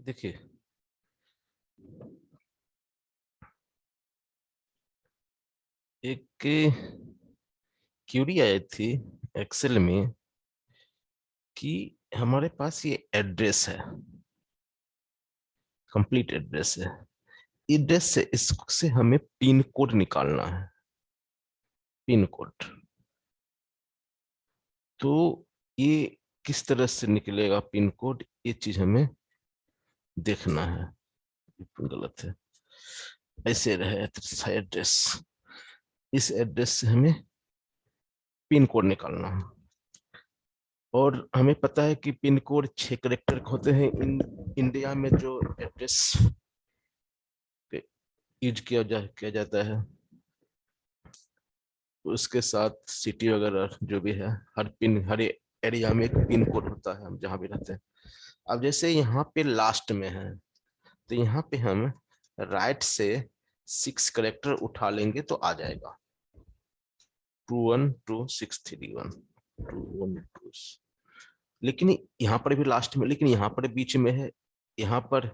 देखिए, एक क्यूरी आई थी एक्सेल में कि हमारे पास ये एड्रेस है, कंप्लीट एड्रेस है। एड्रेस से इससे हमें पिन कोड निकालना है, पिन कोड। तो ये किस तरह से निकलेगा पिन कोड, ये चीज हमें देखना है। गलत है, ऐसे रहे एड्रेस, इस एड्रेस से हमें पिन कोड निकालना है। और हमें पता है कि पिन कोड 6 कैरेक्टर होते हैं इंडिया में, जो एड्रेस यूज किया जाता है। उसके साथ सिटी वगैरह जो भी है, हर एरिया में एक पिन कोड होता है, हम जहाँ भी रहते हैं। अब जैसे यहाँ पे लास्ट में है, तो यहाँ पे हम राइट से 6 कैरेक्टर उठा लेंगे तो आ जाएगा 212631 212। लेकिन यहाँ पर भी लास्ट में, लेकिन यहाँ पर बीच में है, यहाँ पर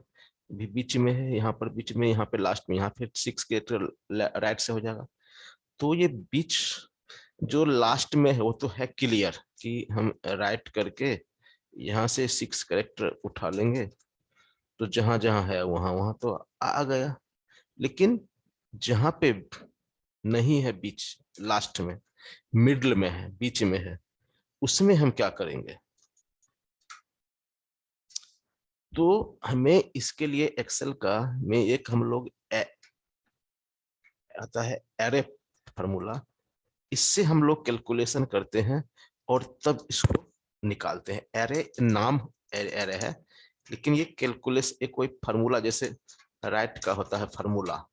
भी बीच में है, यहाँ पर बीच में, यहाँ पे लास्ट में, यहाँ पे 6 कैरेक्टर राइट से हो जाएगा। तो ये बीच जो लास्ट में है वो तो है क्लियर, कि हम राइट करके यहाँ से 6 कैरेक्टर उठा लेंगे तो जहां जहां है वहां वहां तो आ गया। लेकिन जहां पे नहीं है बीच, लास्ट में, मिडल में है, बीच में है, उसमें हम क्या करेंगे? तो हमें इसके लिए एक्सेल का में एक हम लोग आता है एरे फार्मूला, इससे हम लोग कैलकुलेशन करते हैं और तब इसको निकालते हैं। एरे नाम एरे है, लेकिन ये कैलकुलेशन एक कोई फार्मूला जैसे राइट का होता है फार्मूला,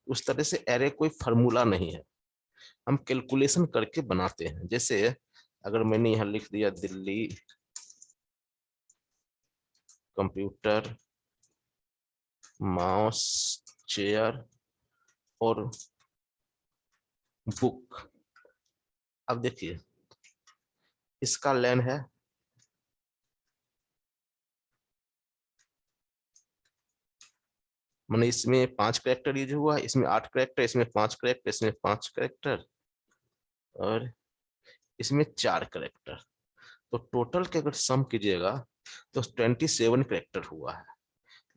उस तरह से एरे कोई फार्मूला नहीं है, हम कैलकुलेशन करके बनाते हैं। जैसे अगर मैंने यहाँ लिख दिया दिल्ली कंप्यूटर माउस चेयर और बुक। अब देखिए, इसका लेन है, मैंने इसमें 5 कैरेक्टर यूज हुआ, इसमें 8 कैरेक्टर, इसमें 5 कैरेक्टर, इसमें 5 कैरेक्टर, और इसमें 4 कैरेक्टर। तो टोटल के अगर सम कीजिएगा तो 27 कैरेक्टर हुआ है।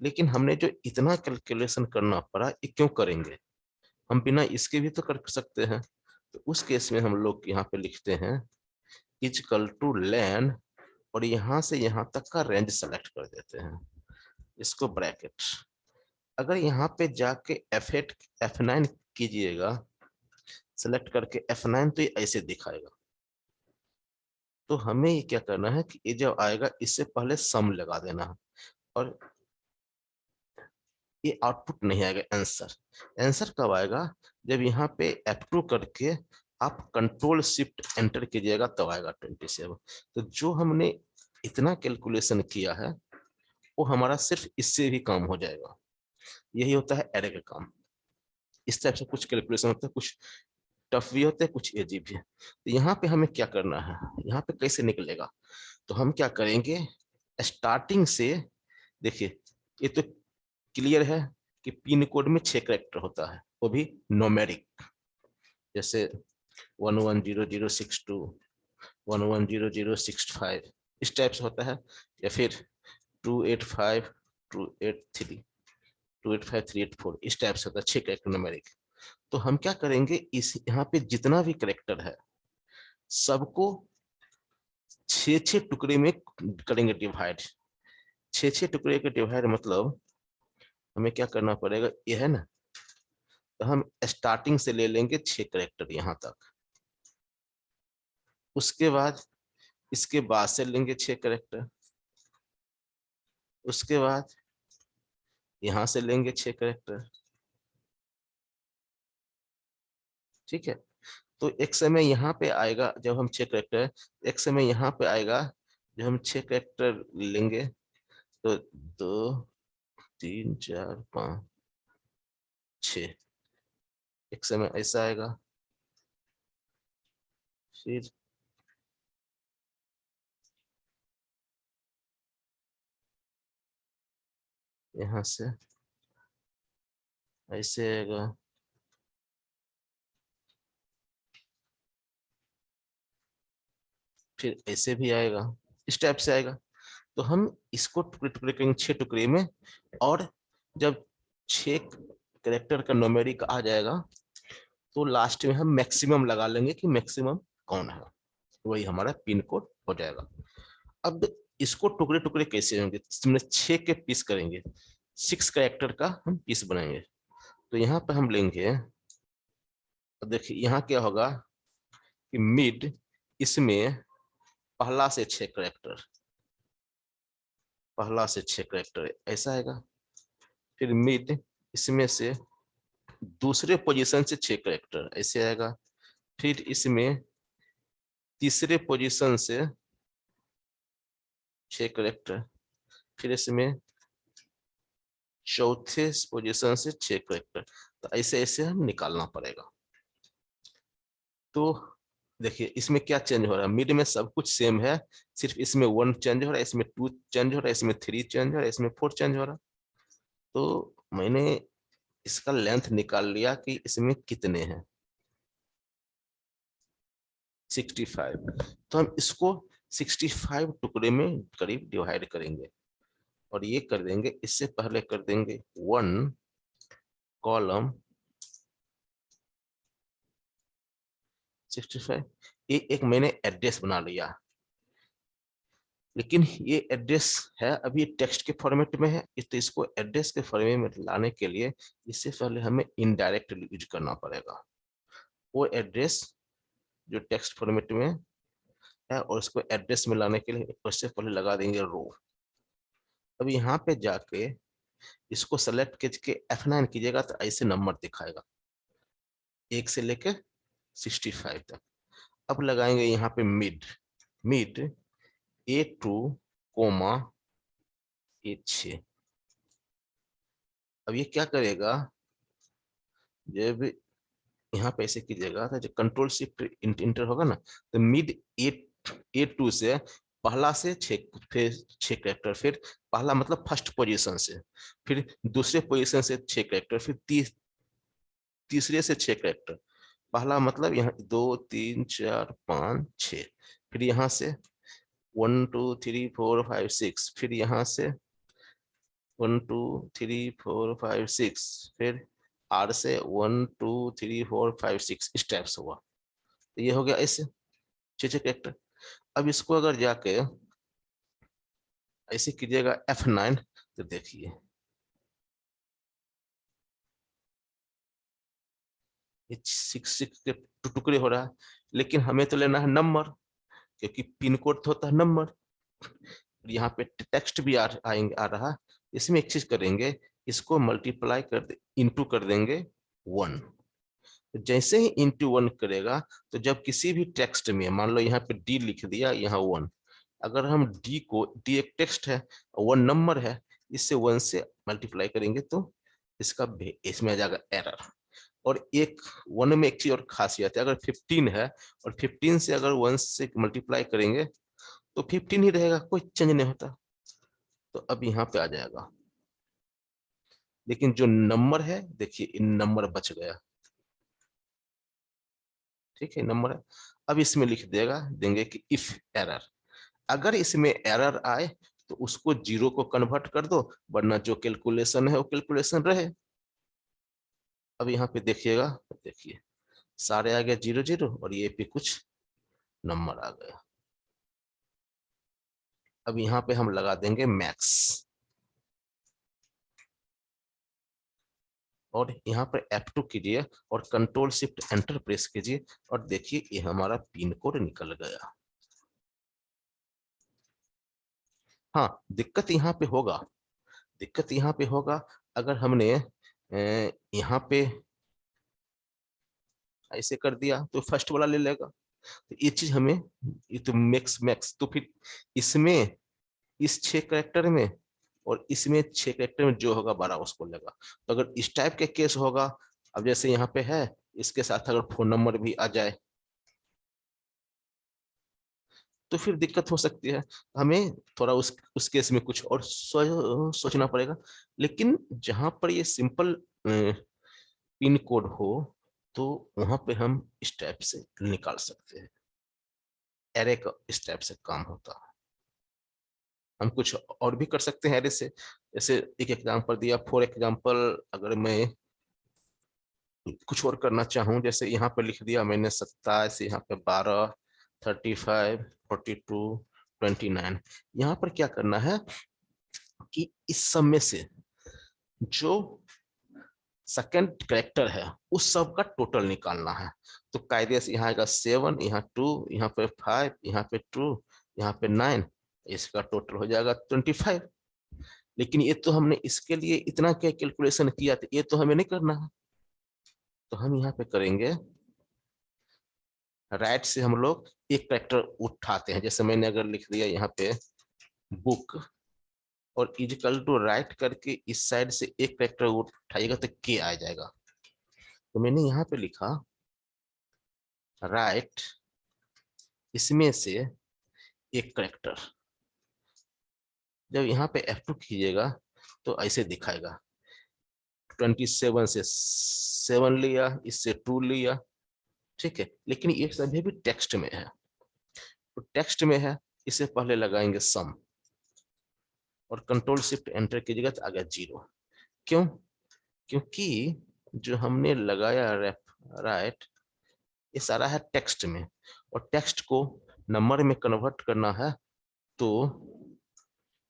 लेकिन हमने जो इतना कैलकुलेशन करना पड़ा, ये क्यों करेंगे? हम बिना इसके भी तो कर सकते हैं। तो उस केस में हम लोग यहाँ पे लिखते हैं इजकल टू लेन, और यहाँ से यहाँ तक का रेंज सेलेक्ट कर देते हैं, इसको ब्रैकेट। अगर यहाँ पे जाके F8 F9 कीजिएगा, सेलेक्ट करके F9, तो ये ऐसे दिखाएगा। तो हमें ये क्या करना है कि ये जब आएगा इससे पहले सम लगा देना है, और ये आउटपुट नहीं आएगा, आंसर। आंसर कब आएगा? जब यहाँ पे F2 करके आप कंट्रोल शिफ्ट एंटर कीजिएगा, तब आएगा 27। तो जो हमने इतना कैलकुलेशन किया है वो हमारा सिर्फ इससे भी काम हो जाएगा। यही होता है एरे का काम। इस टाइप से कुछ कैलकुलेशन होता है, कुछ टफ भी होते हैं, कुछ इजी भी है। तो यहाँ पे हमें क्या करना है, यहाँ पे कैसे निकलेगा? तो हम क्या करेंगे, स्टार्टिंग से, देखिए ये तो क्लियर है कि पिन कोड में 6 कैरेक्टर होता है, वो भी नोमेरिक। जैसे 110062, 110065, इस टाइप से होता है। या फिर 285, 283, 285, 384, इस टाइप से होता है, 6 कैरेक्टर नोमेरिक। तो हम क्या करेंगे, इस यहाँ पे जितना भी कैरेक्टर है सबको 6 6 टुकड़े में करेंगे डिवाइड। 6 6 टुकड़े के डिवाइड मतलब हमें क्या करना पड़ेगा, ये है ना, तो हम स्टार्टिंग से ले लेंगे 6 कैरेक्टर यहाँ तक, उसके बाद इसके बाद से लेंगे 6 कैरेक्टर, उसके बाद यहाँ से लेंगे 6 कैरेक्टर। ठीक है? तो एक समय यहाँ पे आएगा जब हम 6 कैरेक्टर, एक समय यहाँ पे आएगा जब हम 6 कैरेक्टर लेंगे, तो 2 3 4 5 6, एक समय ऐसा आएगा। फिर यहाँ से ऐसे आएगा, फिर ऐसे भी आएगा, इस टाइप से आएगा। तो हम इसको टुकड़े टुकड़े करेंगे 6 टुकड़े में, और जब 6 कैरेक्टर का न्यूमेरिक आ जाएगा तो लास्ट में हम मैक्सिमम लगा लेंगे कि मैक्सिमम कौन है, वही हमारा पिन कोड हो जाएगा। अब इसको टुकड़े टुकड़े कैसे होंगे, इसमें 6 के पीस करेंगे, 6 कैरेक्टर का हम पीस बनाएंगे। तो यहाँ पे हम लेंगे, देखिए यहाँ क्या होगा कि मिड, इसमें पहला से 6 कैरेक्टर, पहला से 6 कैरेक्टर ऐसा आएगा। फिर मिड, इसमें से दूसरे पोजीशन से 6 कैरेक्टर ऐसे आएगा। फिर इसमें तीसरे पोजीशन से 6 कैरेक्टर, फिर इसमें चौथे पोजीशन से 6 कैरेक्टर। तो ऐसे ऐसे हम निकालना पड़ेगा। तो देखिए इसमें क्या चेंज हो रहा है, मिड में सब कुछ सेम है, सिर्फ इसमें 1 चेंज हो रहा है, इसमें 2 चेंज हो रहा है, इसमें 3 चेंज हो रहा है, इसमें 4 चेंज हो रहा है। तो मैंने इसका लेंथ निकाल लिया कि इसमें कितने हैं, 65। तो हम इसको 65 टुकड़े में करीब डिवाइड करेंगे, और ये कर देंगे, इससे पहले कर देंगे 1 कॉलम 65। ये एक मैंने एड्रेस बना लिया, लेकिन ये एड्रेस है अभी टेक्स्ट के फॉर्मेट में है, तो इसको एड्रेस के फॉर्मेट में लाने के लिए इससे पहले हमें इनडायरेक्ट यूज करना पड़ेगा। वो एड्रेस जो टेक्स्ट फॉर्मेट में है और उसको एड्रेस में लाने के लिए उससे पहले लगा देंगे रो। अब यहाँ पे जाके इसको सेलेक्ट करके F9 कीजिएगा तो ऐसे नंबर दिखाएगा 1 से लेके 65 तक। अब लगाएंगे यहाँ पे mid, mid A2 coma A6। अब ये क्या करेगा, जब यहाँ पे ऐसे कीजिएगा तो जब कंट्रोल शिफ्ट इंटर होगा ना, तो मिड A2 से पहला से 6, फिर 6 कैरेक्टर, फिर पहला मतलब फर्स्ट पोजीशन से, फिर दूसरे पोजीशन से 6 कैरेक्टर, फिर तीसरे से 6 कैरेक्टर, पहला मतलब यहाँ 2 3 4 5 6, फिर यहाँ से 1 2 3 4 5 6, फिर यहाँ से 1 2 3 4 5 6, फिर आर से 1 2 3 4 5 6, इस टाइप से हुआ। तो ये हो गया ऐसे 6 कैरेक्टर। अब इसको अगर जाके ऐसे कीजिएगा F9, तो देखिए ये 6 के टुकड़े हो रहा है, लेकिन हमें तो लेना है नंबर, क्योंकि पिन कोड तो होता है नंबर। यहाँ पे टेक्स्ट भी आएंगे आ रहा, इसमें एक चीज करेंगे, इसको मल्टीप्लाई कर दे, इंटू कर देंगे 1। जैसे ही इंटू 1 करेगा, तो जब किसी भी टेक्स्ट में मान लो यहाँ पे डी लिख दिया, यहाँ 1, अगर हम डी को, डी एक टेक्स्ट है, 1 नंबर है, इससे 1 से मल्टीप्लाई करेंगे तो इसका इसमें आ जाएगा एरर। और एक 1 में एक चीज और खासियत है, अगर 15 है और 15 से अगर 1 से मल्टीप्लाई करेंगे तो 15 ही रहेगा, कोई चेंज नहीं होता। तो अब यहाँ पे आ जाएगा, लेकिन जो नंबर है देखिए इन नंबर बच गया, ठीक है नंबर है। अब इसमें लिख देगा देंगे कि इफ एरर, अगर इसमें एरर आए तो उसको 0 को कन्वर्ट कर दो, वरना जो कैलकुलेशन है वो कैलकुलेशन रहे। अब यहाँ पे देखिएगा, देखिए सारे आ गए 0 0, और ये पे कुछ नंबर आ गया। अब यहाँ पे हम लगा देंगे मैक्स, और यहाँ पर F2 कीजिए और कंट्रोल शिफ्ट एंटर प्रेस कीजिए, और देखिए ये हमारा पिन कोड निकल गया। हाँ, दिक्कत यहाँ पे होगा, दिक्कत यहाँ पे होगा, अगर हमने यहाँ पे ऐसे कर दिया तो फर्स्ट वाला ले लेगा, तो ये चीज हमें, ये तो मैक्स मैक्स, तो फिर इसमें इस 6 कैरेक्टर में और इसमें 6 कैरेक्टर में जो होगा 12 उसको लेगा। तो अगर इस टाइप के केस होगा, अब जैसे यहाँ पे है, इसके साथ अगर फोन नंबर भी आ जाए तो फिर दिक्कत हो सकती है, हमें थोड़ा उस केस में कुछ और सोचना पड़ेगा। लेकिन जहां पर ये सिंपल पिन कोड हो तो वहां पे हम इस टाइप से निकाल सकते हैं, एरे का इस टाइप से काम होता है। हम कुछ और भी कर सकते हैं एरे से, जैसे एक एग्जांपल दिया, फॉर एग्जांपल अगर मैं कुछ और करना चाहूँ, जैसे यहाँ पे लिख दिया मैंने 27, यहाँ पे 12, 35, 42, 29। यहाँ पर क्या करना है कि इस सब में से जो सेकंड करेक्टर है उस सब का टोटल निकालना है। तो कायदे से यहाँ आएगा 7, यहाँ 2, यहाँ पे 5, यहाँ पे 2, यहाँ पे 9, इसका टोटल हो जाएगा 25। लेकिन ये तो हमने इसके लिए इतना क्या कैलकुलेशन किया था, ये तो हमें नहीं करना है। तो हम यहाँ पे करेंगे, राइट से हम लोग एक करेक्टर उठाते हैं, जैसे मैंने अगर लिख दिया यहाँ पे बुक और इजिकल टू राइट करके इस साइड से एक करेक्टर उठाइएगा तो के आ जाएगा। तो मैंने यहाँ पे लिखा राइट, इसमें से एक करेक्टर। जब यहाँ पे F2 कीजिएगा तो ऐसे दिखाएगा, 27 से 7 लिया, इससे 2 लिया, ठीक है। लेकिन ये सभी भी टेक्स्ट में है, तो टेक्स्ट में है, इसे पहले लगाएंगे सम और कंट्रोल शिफ्ट एंटर कीजिएगा तो आ गया 0। क्यों? क्योंकि जो हमने लगाया राइट, ये सारा है टेक्स्ट में, और टेक्स्ट को नंबर में कन्वर्ट करना है, तो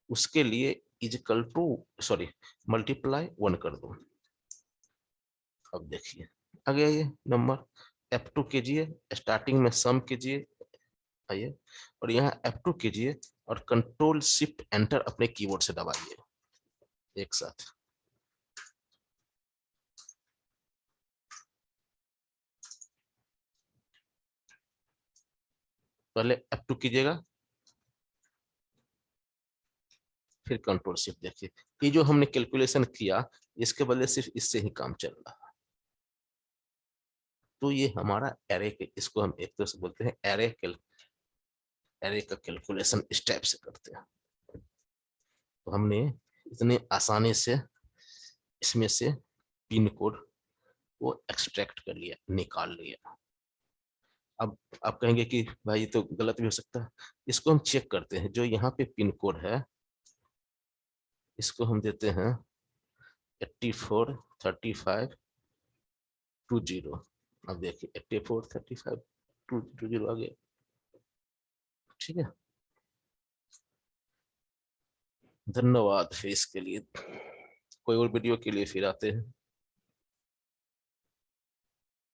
उसके लिए इजिकल टू सॉरी मल्टीप्लाई 1 कर दो। अब देखिए आ गया ये नंबर। F2 कीजिए, स्टार्टिंग में सम कीजिए, आइए, और यहाँ F2 कीजिए और कंट्रोल शिफ्ट एंटर अपने कीबोर्ड से दबाइए एक साथ। पहले F2 कीजिएगा, फिर कंट्रोल शिफ्ट। देखिए ये जो हमने कैलकुलेशन किया, इसके बदले सिर्फ इससे ही काम चल रहा है। तो ये हमारा एरे के, इसको हम एक तरह से बोलते हैं एरे का कैलकुलेशन इस टाइप से करते हैं। तो हमने इतने आसानी से इसमें से पिन कोड को एक्सट्रैक्ट कर लिया, निकाल लिया। अब आप कहेंगे कि भाई ये तो गलत भी हो सकता है, इसको हम चेक करते हैं। जो यहाँ पे पिन कोड है इसको हम देते हैं 84 35 20। अब देखिए 84 35 220 आ गया, ठीक है। धन्यवाद फिर इसके लिए, कोई और वीडियो के लिए फिर आते हैं।